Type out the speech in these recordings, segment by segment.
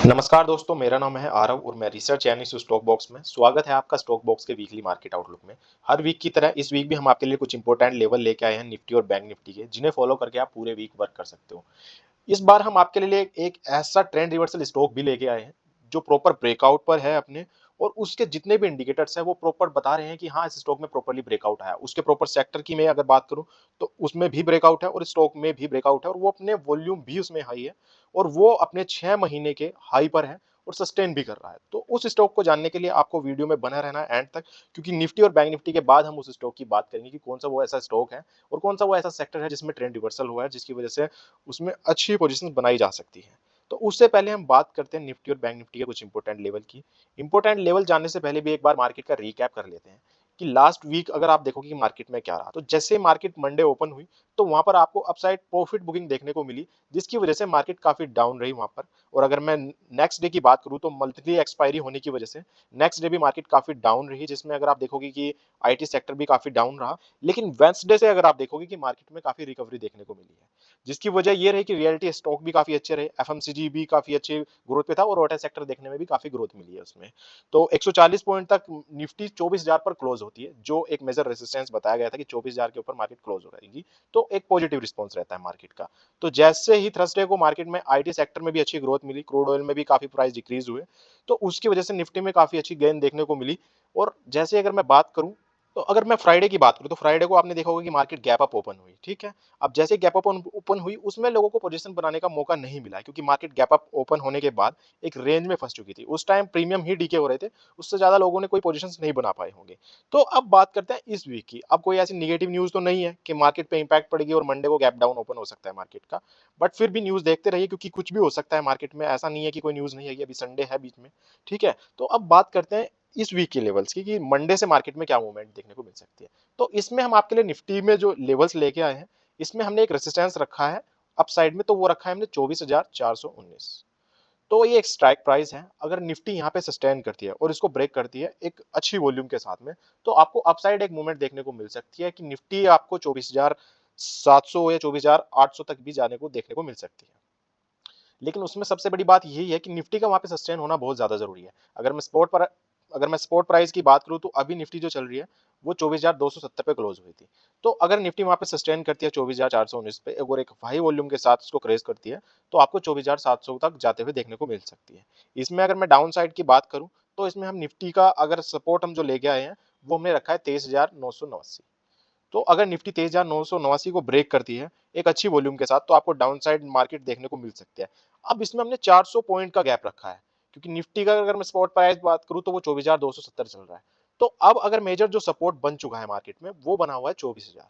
नमस्कार दोस्तों, मेरा नाम है आरव और मैं रिसर्च एनालिस्ट हूँ स्टॉक बॉक्स में। स्वागत है आपका स्टॉक बॉक्स के वीकली मार्केट आउटलुक में। हर वीक की तरह इस वीक भी हम आपके लिए कुछ इंपॉर्टेंट लेवल लेके आए हैं निफ्टी और बैंक निफ्टी के, जिन्हें फॉलो करके आप पूरे वीक वर्क कर सकते हो। इस बार हम आपके लिए एक ऐसा ट्रेंड रिवर्सल स्टॉक भी लेके आए हैं जो प्रॉपर ब्रेकआउट पर है अपने, और उसके जितने भी इंडिकेटर्स हैं वो प्रॉपर बता रहे हैं कि हाँ, इस स्टॉक में प्रॉपर्ली ब्रेकआउट आया। उसके प्रॉपर सेक्टर की मैं अगर बात करूं तो उसमें भी ब्रेकआउट है और स्टॉक में भी ब्रेकआउट है, और वो अपने वॉल्यूम भी उसमें हाई है और वो अपने 6 महीने के हाई पर है और सस्टेन भी कर रहा है। तो उस स्टॉक को जानने के लिए आपको वीडियो में बना रहना है एंड तक, क्योंकि निफ्टी और बैंक निफ्टी के बाद हम उस स्टॉक की बात करेंगे कि कौन सा वो ऐसा स्टॉक है और कौन सा वो ऐसा सेक्टर है जिसमें ट्रेंड रिवर्सल हुआ है, जिसकी वजह से उसमें अच्छी पोजीशन बनाई जा सकती है। तो उससे पहले हम बात करते हैं निफ्टी और बैंक निफ्टी के कुछ इंपॉर्टेंट लेवल की। इंपॉर्टेंट लेवल जानने से पहले भी एक बार मार्केट का रिकैप कर लेते हैं कि लास्ट वीक अगर आप देखोगे कि मार्केट में क्या रहा, तो जैसे मार्केट मंडे ओपन हुई तो वहां पर आपको अपसाइड प्रॉफिट बुकिंग देखने को मिली, जिसकी वजह से मार्केट काफी डाउन रही वहां पर। और अगर मैं नेक्स्ट डे की बात करूं तो मंथली एक्सपायरी होने की वजह से नेक्स्ट डे भी मार्केट काफी डाउन रही, जिसमें अगर आप देखोगे कि आईटी सेक्टर भी काफी डाउन रहा। लेकिन वेंसडे से अगर आप देखोगे कि मार्केट में काफी रिकवरी देखने को मिली है, जिसकी वजह ये रही कि रियलिटी स्टॉक भी काफी अच्छे रहे, एफएमसीजी भी काफी अच्छे ग्रोथ पे था और ऑटो सेक्टर देखने में भी काफी ग्रोथ मिली है उसमें। तो 140 पॉइंट तक निफ्टी 24,000 पर क्लोज होती है, जो एक मेजर रेजिस्टेंस बताया गया था कि 24,000 के ऊपर मार्केट क्लोज हो जाएगी। तो एक पॉजिटिव रिस्पॉन्स रहता है मार्केट का। तो जैसे ही थर्सडे को मार्केट में आईटी सेक्टर में भी अच्छी ग्रोथ मिली, क्रूड ऑयल में भी काफी प्राइस डिक्रीज हुए, तो उसकी वजह से निफ्टी में काफी अच्छी गेन देखने को मिली। और जैसे अगर मैं बात करूं, तो अगर मैं फ्राइडे की बात करूं तो फ्राइडे को आपने देखा होगा कि मार्केट गैप अप ओपन हुई, ठीक है। अब जैसे गैप अप ओपन हुई, उसमें लोगों को पोजीशन बनाने का मौका नहीं मिला, क्योंकि मार्केट गैप अप ओपन होने के बाद एक रेंज में फंस चुकी थी। उस टाइम प्रीमियम ही डीके हो रहे थे, उससे ज्यादा लोगों ने कोई पोजीशंस नहीं बना पाए होंगे। तो अब बात करते हैं इस वीक की। अब कोई ऐसी निगेटिव न्यूज तो नहीं है कि मार्केट पे इंपैक्ट पड़ेगी और मंडे को गैप डाउन ओपन हो सकता है मार्केट का, बट फिर भी न्यूज देखते रहिए, क्योंकि कुछ भी हो सकता है मार्केट में। ऐसा नहीं है कि कोई न्यूज नहीं है, अभी संडे है बीच में, ठीक है। तो अब बात करते हैं इस वीक के लेवल्स की, कि मंडे से मार्केट में क्या मूवमेंट देखने को मिल सकती है। तो इसमें हम आपके लिए निफ्टी में जो लेवल्स लेके आए हैं, इसमें हमने एक रेजिस्टेंस रखा है अप साइड में, तो वो रखा है हमने 24,419। तो ये एक स्ट्राइक प्राइस है। अगर निफ्टी यहाँ पे सस्टेन करती है और इसको ब्रेक करती है एक अच्छी वॉल्यूम के साथ में, तो आपको अपसाइड एक मूवमेंट देखने को मिल सकती है कि निफ्टी आपको 24,700 या 24,800 तक भी जाने को देखने को मिल सकती है। लेकिन उसमें सबसे बड़ी बात यही है कि निफ्टी का वहां पे सस्टेन होना बहुत ज्यादा जरूरी है। अगर मैं स्पॉट प्राइस की बात करूं तो अभी निफ्टी जो चल रही है वो 24,270 पे क्लोज हुई थी। तो अगर निफ्टी वहां पे सस्टेन करती है 24,419 पे और एक हाई वॉल्यूम के साथ उसको क्रेस करती है, तो आपको 24,700 तक जाते हुए देखने को मिल सकती है। इसमें अगर मैं डाउन साइड की बात करूं, तो इसमें हम निफ्टी का अगर सपोर्ट हम जो लेके आए हैं वो हमने रखा है 23,989। तो अगर निफ्टी 23,989 को ब्रेक करती है एक अच्छी वॉल्यूम के साथ, तो आपको डाउन साइड मार्केट देखने को मिल सकती है। अब इसमें हमने 400 पॉइंट का गैप रखा है, क्योंकि निफ्टी का अगर मैं स्पॉट प्राइस बात करूं तो वो 24,270 चल रहा है। तो अब अगर मेजर जो सपोर्ट बन चुका है मार्केट में वो बना हुआ है 24,000।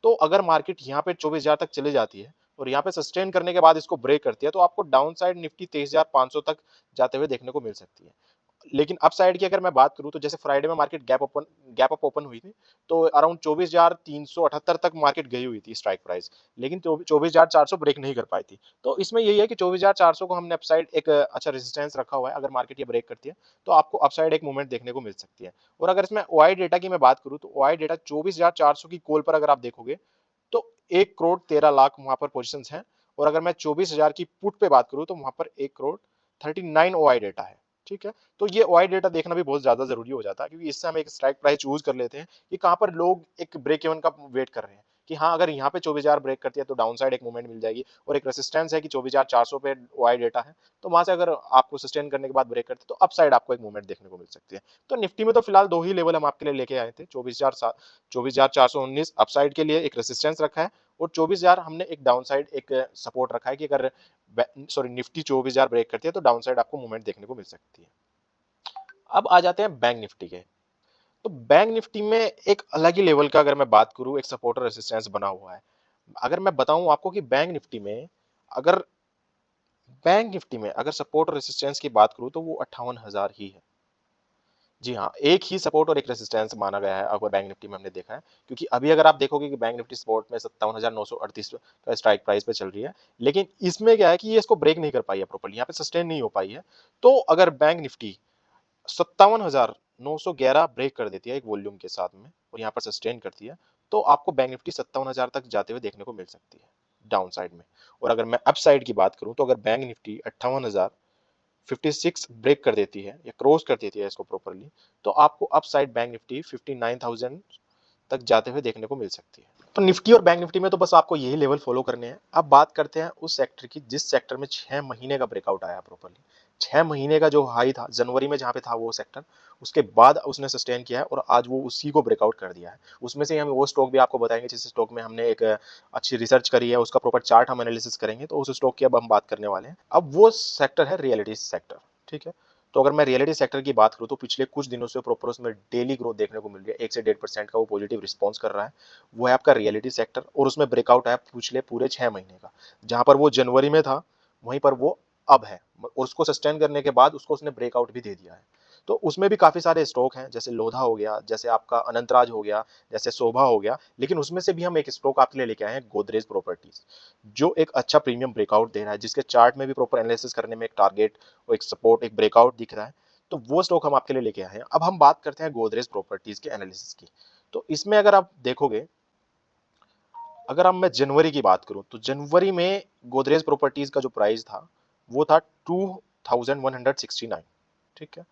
तो अगर मार्केट यहाँ पे 24,000 तक चले जाती है और यहाँ पे सस्टेन करने के बाद इसको ब्रेक करती है, तो आपको डाउन साइड निफ्टी 23,500 तक जाते हुए देखने को मिल सकती है। लेकिन अपसाइड की अगर मैं बात करूं, तो जैसे फ्राइडे में मार्केट गैप अप ओपन हुई थी, तो अराउंड 24,378 तक मार्केट गई हुई थी स्ट्राइक प्राइस, लेकिन 24,400 ब्रेक नहीं कर पाई थी। तो इसमें यही है कि 24,400 को हमने अपसाइड एक अच्छा रेजिस्टेंस रखा हुआ है। अगर मार्केट ये ब्रेक करती है तो आपको अपसाइड एक मूवमेंट देखने को मिल सकती है। और अगर इसमें ओआई डेटा की मैं बात करूं, तो ओआई डेटा 24,400 की कॉल पर अगर आप देखोगे तो 1,13,00,000 वहां पर पोजिशन है। और अगर मैं 24,000 की पुट पे बात करूं तो वहां पर 1,39,00,000 ओआई डेटा है, ठीक है। तो ये ओआई डेटा देखना भी बहुत ज्यादा जरूरी हो जाता है, क्योंकि इससे हम एक स्ट्राइक प्राइस चूज कर लेते हैं कि कहां पर लोग एक ब्रेक इवन का वेट कर रहे हैं, कि हाँ, अगर यहाँ पे 24,000 ब्रेक करती है तो डाउन साइड एक मूवमेंट मिल जाएगी, और एक रेसिस्टेंस है कि 24,400 पे ओआई डेटा है, तो वहां से अगर आपको सस्टेन करने के बाद ब्रेक करते हैं तो अप साइड आपको एक मूवमेंट देखने को मिल सकती है। तो निफ्टी में तो फिलहाल दो ही लेवल हम आपके लिए लेके आए थे, 24,419 अपसाइड के लिए एक रेसिस्टेंस रखा है, और 24,000 हमने एक डाउन साइड एक सपोर्ट रखा है कि अगर निफ्टी 24,000 ब्रेक करती है तो डाउन साइड आपको मूवमेंट देखने को मिल सकती है। अब आ जाते हैं बैंक निफ्टी के। तो बैंक निफ्टी में एक अलग ही लेवल का अगर मैं बात करूं, एक सपोर्ट और रेसिस्टेंस बना हुआ है। अगर मैं बताऊं आपको कि अगर बैंक निफ्टी में अगर सपोर्ट और रेसिस्टेंस की बात करूं तो वो 58,000 ही है। जी हाँ, एक ही सपोर्ट और एक रेजिस्टेंस माना गया है अगर बैंक निफ्टी में हमने देखा है, क्योंकि अभी अगर आप देखोगे कि बैंक निफ्टी सपोर्ट में 57,938 का स्ट्राइक प्राइस पे चल रही है, लेकिन इसमें क्या है कि ये इसको ब्रेक नहीं कर पाई है प्रॉपर्ली, यहाँ पे सस्टेन नहीं हो पाई है। तो अगर बैंक निफ्टी 57,911 ब्रेक कर देती है एक वॉल्यूम के साथ में और यहाँ पर सस्टेन करती है, तो आपको बैंक निफ्टी 57,000 तक जाते हुए देखने को मिल सकती है डाउन साइड में। और अगर मैं अप साइड की बात करूं, तो अगर बैंक निफ्टी 56 ब्रेक कर देती है या क्रॉस कर देती है इसको प्रॉपर्ली, तो आपको अपसाइड बैंक निफ्टी 59,000 तक जाते हुए देखने को मिल सकती है। तो निफ्टी और बैंक निफ्टी में तो बस आपको यही लेवल फॉलो करने हैं। अब बात करते हैं उस सेक्टर की जिस सेक्टर में 6 महीने का ब्रेकआउट आया प्रॉपर्ली। 6 महीने का जो हाई था जनवरी में जहाँ पे था वो सेक्टर, उसके बाद उसने सस्टेन किया है और आज वो उसी को ब्रेकआउट कर दिया है। उसमें से हम वो स्टॉक भी आपको बताएंगे जिस स्टॉक में हमने एक अच्छी रिसर्च करी है, उसका प्रॉपर चार्ट हम एनालिसिस करेंगे, तो उस स्टॉक की अब हम बात करने वाले हैं। अब वो सेक्टर है रियलिटी सेक्टर, ठीक है। तो अगर मैं रियलिटी सेक्टर की बात करूं तो पिछले कुछ दिनों से प्रॉपर उसमें डेली ग्रोथ देखने को मिल रही है, 1 से 1.5% का वो पॉजिटिव रिस्पॉन्स कर रहा है। वो है आपका रियलिटी सेक्टर और उसमें ब्रेकआउट आया पिछले पूरे 6 महीने का। जहां पर वो जनवरी में था वहीं पर वो अब है और उसको सस्टेन करने के बाद उसको उसने ब्रेकआउट भी दे दिया है। तो उसमें भी काफी सारे स्टॉक हैं, जैसे लोधा हो गया, जैसे आपका अनंतराज हो गया, जैसे शोभा हो गया, लेकिन उसमें से भी हम एक स्टॉक आपके लिए लेके आए हैं, गोदरेज प्रॉपर्टीज, जो एक अच्छा प्रीमियम ब्रेकआउट दे रहा है, जिसके चार्ट में भी प्रॉपर एनालिसिस करने में एक टारगेट और एक सपोर्ट एक ब्रेकआउट दिख रहा है। तो वो स्टॉक हम आपके लिए लेके आए हैं। अब हम बात करते हैं गोदरेज प्रॉपर्टीज के एनालिसिस की। तो इसमें अगर आप देखोगे, अगर अब मैं जनवरी की बात करूं तो जनवरी में गोदरेज प्रॉपर्टीज का जो प्राइस था वो था 2169, ठीक है।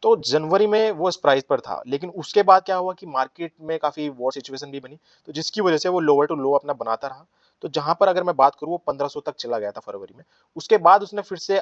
तो जनवरी में वो इस प्राइस पर था, लेकिन उसके बाद क्या हुआ कि मार्केट में काफी वॉर सिचुएशन भी बनी, तो जिसकी वजह से वो लोअर टू लो अपना बनाता रहा। तो जहां पर अगर मैं बात करूं वो 1500 तक चला गया था फरवरी में। उसके बाद उसने फिर से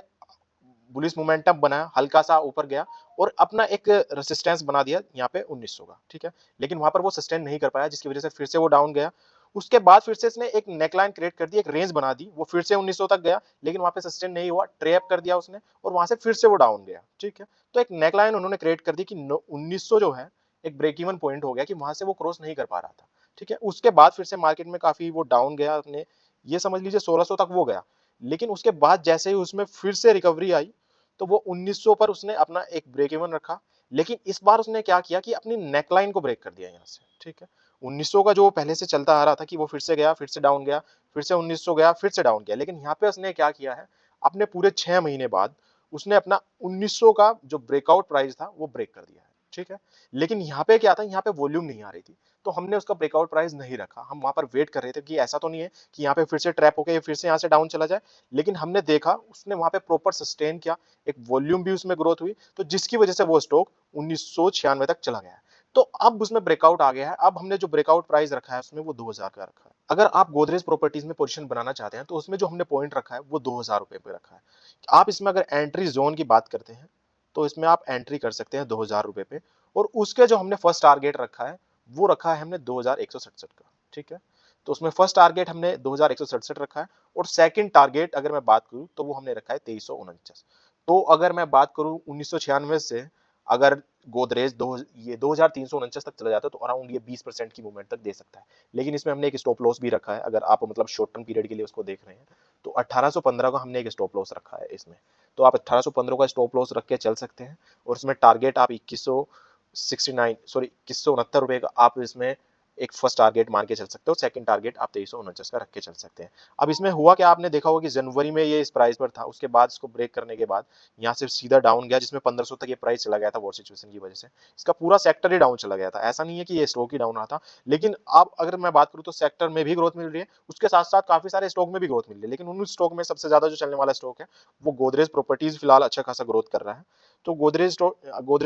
बुलिश मोमेंटम बनाया, हल्का सा ऊपर गया और अपना एक रेसिस्टेंस बना दिया यहाँ पे 1900 का, ठीक है। लेकिन वहां पर वो सस्टेन नहीं कर पाया, जिसकी वजह से फिर से वो डाउन गया। उसके बाद फिर से इसने एक नेकलाइन क्रिएट कर दी, एक रेंज बना दी, वो फिर से 1900 तक गया, लेकिन वहां पे सस्टेन नहीं हुआ, ट्रैप कर दिया उसने और वहां से फिर से वो डाउन गया, ठीक है। तो एक नेकलाइन उन्होंने क्रिएट कर दी कि 1900 जो है एक ब्रेक इवन पॉइंट हो गया, कि वहां से वो क्रॉस नहीं कर पा रहा था, ठीक है। उसके बाद फिर से मार्केट में काफी वो डाउन गया, अपने ये समझ लीजिए 1600 तक वो गया। लेकिन उसके बाद जैसे ही उसमें फिर से रिकवरी आई, तो वो 1900 पर उसने अपना एक ब्रेक इवन रखा। लेकिन इस बार उसने क्या किया कि अपनी नेकलाइन को ब्रेक कर दिया यहाँ से, ठीक है। 1900 का जो पहले से चलता आ रहा था कि वो फिर से गया, फिर से डाउन गया, फिर से 1900 गया, फिर से डाउन गया, लेकिन यहाँ पे उसने क्या किया है, अपने पूरे 6 महीने बाद उसने अपना 1900 का जो ब्रेकआउट प्राइस था वो ब्रेक कर दिया है, ठीक है। लेकिन यहाँ पे क्या था, यहाँ पे वॉल्यूम नहीं आ रही थी, तो हमने उसका ब्रेकआउट प्राइस नहीं रखा। हम वहां पर वेट कर रहे थे कि ऐसा तो नहीं है कि यहाँ पे फिर से ट्रैप होकर फिर से यहाँ से डाउन चला जाए। लेकिन हमने देखा उसने वहां पे प्रॉपर सस्टेन किया, एक वॉल्यूम भी उसमें ग्रोथ हुई, तो जिसकी वजह से वो स्टॉक 1996 तक चला गया है। तो अब उसमें ब्रेकआउट आ गया है। अब हमने जो ब्रेकआउट प्राइस रखा है उसमें वो 2000 का रखा है। अगर आप गोदरेज प्रॉपर्टीज में पोजीशन बनाना चाहते हैं तो उसमें जो हमने पॉइंट रखा है वो 2000 रुपए पे रखा है। आप इसमें अगर एंट्री जोन की बात करते हैं तो इसमें आप एंट्री कर सकते हैं 2000 रुपए पे, और उसके जो हमने फर्स्ट टारगेट रखा है वो रखा है हमने 2167 का, ठीक है। तो उसमें फर्स्ट टारगेट हमने 2167 रखा है और सेकंड टारगेट अगर मैं बात करूं तो वो हमने रखा है 2349। तो अगर मैं बात करूं 1996 से अगर गोदरेज दो ये 2349 तक चला जाता है तो अराउंड ये 20% की मूवमेंट तक दे सकता है। लेकिन इसमें हमने एक स्टॉप लॉस भी रखा है, अगर आप मतलब शॉर्ट टर्म पीरियड के लिए उसको देख रहे हैं तो 1815 का हमने एक स्टॉप लॉस रखा है इसमें। तो आप 1815 का स्टॉप लॉस रख के चल सकते हैं और इसमें टारगेट आप 2169 का आप इसमें एक फर्स्ट टारगेट मान के चल सकते हो, सेकंड टारगेट आप 2349 का रख के चल सकते हैं। अब इसमें हुआ क्या, आपने देखा होगा कि जनवरी में ये इस प्राइस पर था, उसके बाद इसको ब्रेक करने के बाद यहाँ से सीधा डाउन गया, जिसमें 1500 तक ये प्राइस चला गया था वॉर सिचुएशन की वजह से। इसका पूरा सेक्टर ही डाउन चला गया था, ऐसा नहीं है कि ये स्टॉक ही डाउन रहा था। लेकिन अब अगर मैं बात करूँ तो सेक्टर में भी ग्रोथ मिल रही है, उसके साथ साथ काफी सारे स्टॉक में भी ग्रोथ मिल रही है। लेकिन उन स्टॉक में सबसे ज्यादा जो चलने वाला स्टॉक है वो गोदरेज प्रॉपर्टीज फिलहाल अच्छा खासा ग्रोथ कर रहा है। तो गोदरेज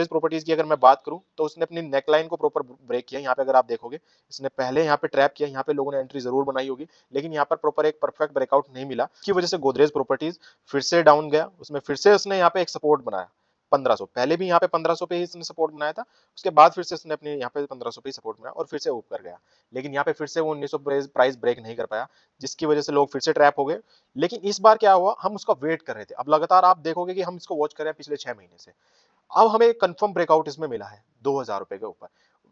प्रॉपर्टीज की अगर मैं बात करूं तो उसने अपनी नेकलाइन को प्रॉपर ब्रेक किया। यहाँ पे अगर आप देखोगे इसने पहले यहाँ पे ट्रैप किया, यहाँ पे लोगों ने एंट्री जरूर बनाई होगी, लेकिन यहाँ पर प्रॉपर एक परफेक्ट ब्रेकआउट नहीं मिला, की वजह से गोदरेज प्रॉपर्टीज फिर से डाउन गया। उसमें फिर से उसने यहाँ पे एक सपोर्ट बनाया 1500, पहले भी यहाँ पे 1500 पे ही इसने सपोर्ट बनाया था, उसके बाद फिर से इसने अपने यहाँ पे 1500 पे ही सपोर्ट बनाया और फिर से ऊपर गया। लेकिन यहाँ पे फिर से वो 1900 प्राइस ब्रेक नहीं कर पाया, जिसकी वजह से लोग फिर से ट्रैप हो गए। लेकिन इस बार क्या हुआ, हम उसका वेट कर रहे थे। अब लगातार आप देखोगे कि हम इसको वॉच कर रहे हैं पिछले 6 महीने से। अब हमें कंफर्म ब्रेकआउट इसमें मिला है 2000 रुपए के ऊपर।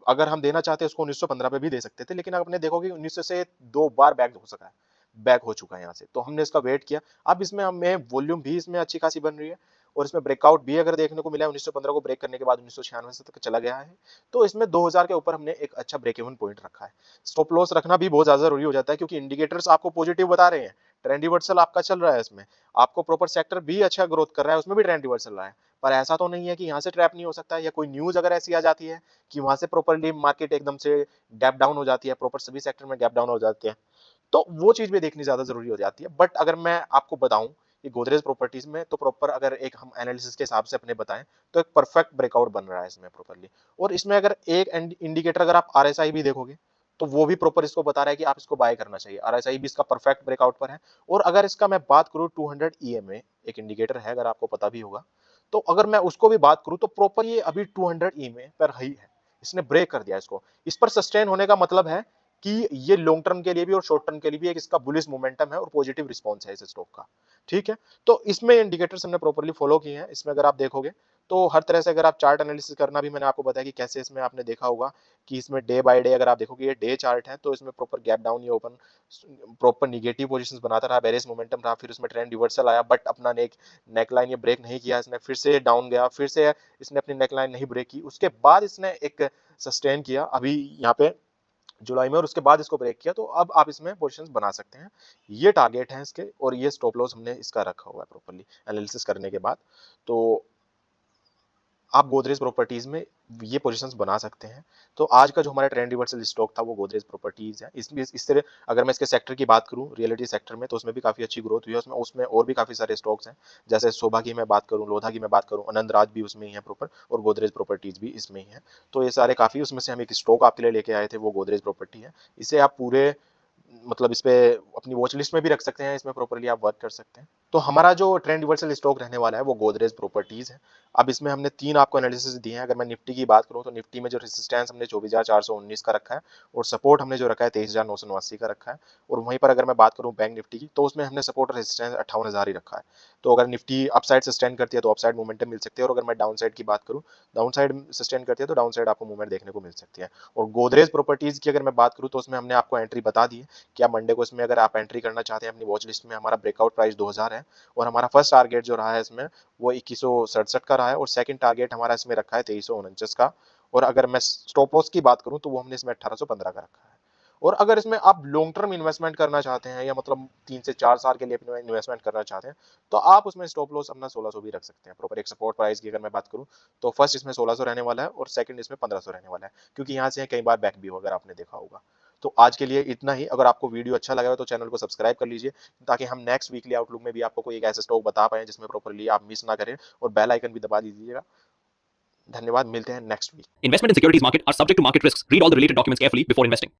अगर हम देना चाहते उसको 1915 पे भी दे सकते थे, लेकिन आपने देखोगे 1900 से 2 बार बैक हो सका है, बैक हो चुका है यहाँ से, तो हमने इसका वेट किया। अब इसमें हमें वॉल्यूम भी इसमें अच्छी खासी बन रही है और इसमें ब्रेकआउट भी अगर देखने को मिला है, 1915 को ब्रेक करने के बाद 1996 तक चला गया है। तो इसमें 2000 के ऊपर हमने एक अच्छा ब्रेक इवन पॉइंट रखा है। स्टॉप लॉस रखना भी बहुत ज्यादा जरूरी हो जाता है, क्योंकि इंडिकेटर्स आपको पॉजिटिव बता रहे हैं, ट्रेंड रिवर्सल आपका चल रहा है, इसमें आपको प्रॉपर सेक्टर भी अच्छा ग्रोथ कर रहा है, उसमें भी ट्रेंड रिवर्सल रहा है। पर ऐसा तो नहीं है कि यहाँ से ट्रैप नहीं हो सकता है, या कोई न्यूज अगर ऐसी आ जाती है कि वहां से प्रॉपरली मार्केट एकदम से गैप डाउन हो जाती है, प्रॉपर सभी सेक्टर में गैप डाउन हो जाते हैं, तो वो चीज भी देखनी ज्यादा जरूरी हो जाती है। बट अगर मैं आपको बताऊं कि गोदरेज प्रॉपर्टीज में तो प्रॉपर अगर एक हम एनालिसिस के हिसाब से अपने बताएं तो एक परफेक्ट ब्रेकआउट बन रहा है इसमें प्रॉपरली। और इसमें अगर एक इंडिकेटर अगर आप आरएसआई भी देखोगे तो वो भी प्रॉपर इसको बता रहा है कि आप इसको बाय करना चाहिए, आरएसआई भी इसका परफेक्ट ब्रेकआउट पर है। और अगर इसका मैं बात करूं 200 ईएमए एक इंडिकेटर है, अगर आपको पता भी होगा, तो अगर मैं उसको भी बात करूं तो प्रॉपर ये अभी 200 ईएमए पर ही है, इसने ब्रेक कर दिया इसको। इस पर सस्टेन होने का मतलब है कि ये लॉन्ग टर्म के लिए भी और शॉर्ट टर्म के लिए भी एक इसका बुलिश मोमेंटम है और पॉजिटिव रिस्पॉन्स है इस स्टॉक का। ठीक है, तो इसमें इंडिकेटर्स हमने प्रॉपर्ली फॉलो किए हैं। इसमें अगर आप देखोगे तो हर तरह से अगर आप चार्ट एनालिसिस करना भी मैंने आपको बताया कि कैसे, इसमें आपने देखा होगा कि इसमें डे बाय डे अगर आप देखोगे ये डे चार्ट है तो इसमें प्रॉपर गैप डाउन ये ओपन प्रॉपर निगेटिव पोजीशंस बनाता रहा, बेरिश मोमेंटम रहा, फिर उसमें ट्रेंड रिवर्सल आया, बट अपना नेकलाइन ये ब्रेक नहीं किया इसने, फिर से डाउन गया, फिर से इसने अपनी नेकलाइन नहीं ब्रेक की, उसके बाद इसने एक सस्टेन किया अभी यहाँ पे जुलाई में, और उसके बाद इसको ब्रेक किया। तो अब आप इसमें पोजीशंस बना सकते हैं। ये टारगेट है इसके और ये स्टॉप लॉस हमने इसका रखा हुआ है प्रॉपर्ली एनालिसिस करने के बाद। तो आप गोदरेज प्रॉपर्टीज में ये पोजीशंस बना सकते हैं। तो आज का जो हमारा ट्रेंड रिवर्सल स्टॉक था वो गोदरेज प्रॉपर्टीज है। इस तरह अगर मैं इसके सेक्टर की बात करूं, रियलिटी सेक्टर में, तो उसमें भी काफी अच्छी ग्रोथ हुई है। उसमें और भी काफी सारे स्टॉक्स हैं, जैसे शोभा की मैं बात करूं, लोधा की मैं बात करूं, आनंद राज भी उसमें ही है प्रॉपर, और गोदरेज प्रॉपर्टीज भी इसमें ही है। तो ये सारे काफी, उसमें से हम एक स्टॉक आपके लिए लेके आए थे, वो गोदरेज प्रॉपर्टी है। इसे आप पूरे मतलब इस पे अपनी वॉच लिस्ट में भी रख सकते हैं, इसमें प्रॉपर्ली आप वर्क कर सकते हैं। तो हमारा जो ट्रेंड रिवर्सल स्टॉक रहने वाला है वो गोदरेज प्रॉपर्टीज है। अब इसमें हमने 3 आपको एनालिसिस दिए हैं। अगर मैं निफ्टी की बात करूं तो निफ्टी में जो रेजिस्टेंस हमने 24,419 का रखा है और सपोर्ट हमने जो रखा है 23,989 का रखा है। और वहीं पर अगर मैं बात करूं बैंक निफ्टी की, तो उसमें हमने सपोर्ट और रेजिस्टेंस 58,000 ही रखा है। तो अगर निफ्टी अपसाइड सस्टेन करती है तो अपसाइड मोमेंटम मिल सकती है, और अगर मैं डाउन साइड की बात करूं, डाउन साइड सस्टेन करती है तो डाउन साइड आपको मूवमेंट देखने को मिल सकती है। और गोदरेज प्रॉपर्टीज की अगर मैं बात करूं तो उसमें हमने आपको एंट्री बता दी है कि आप मंडे को इसमें अगर आप एंट्री करना चाहते हैं अपनी वॉच लिस्ट में। हमारा ब्रेकआउट प्राइस 2000 है और हमारा फर्स्ट टारगेट जो रहा है इसमें वो 2167 का रहा है, और सेकंड टारगेट हमारा इसमें रखा है 2349 का। और अगर मैं स्टॉप लॉस की बात करूं तो वो हमने इसमें 1815 का रखा है। और अगर इसमें आप लॉन्ग टर्म इन्वेस्टमेंट करना चाहते हैं, या मतलब 3 से 4 साल के लिए अपने इन्वेस्टमेंट करना चाहते हैं, तो आप उसमें स्टॉप लॉस अपना 1600 भी रख सकते हैं प्रॉपर। एक सपोर्ट प्राइस की अगर मैं बात करूं तो फर्स्ट इसमें 1600 रहने वाला है और सेकंड इसमें 1500 रहने वाला है, क्योंकि यहाँ से कई बार बैक भी हो, अगर आपने देखा होगा। तो आज के लिए इतना ही। अगर आपको वीडियो अच्छा लगा तो चैनल को सब्सक्राइब कर लीजिए, ताकि हम नेक्स्ट वीकली आउटलुक में भी आपको कोई एक ऐसा स्टॉक बता पाए जिसमें प्रॉपर्ली आप मिस ना करें, और बेल आइकन भी दबा दीजिएगा। धन्यवाद, मिलते हैं next week. Investment in securities market are subject to market risks. Read all the related documents carefully before investing.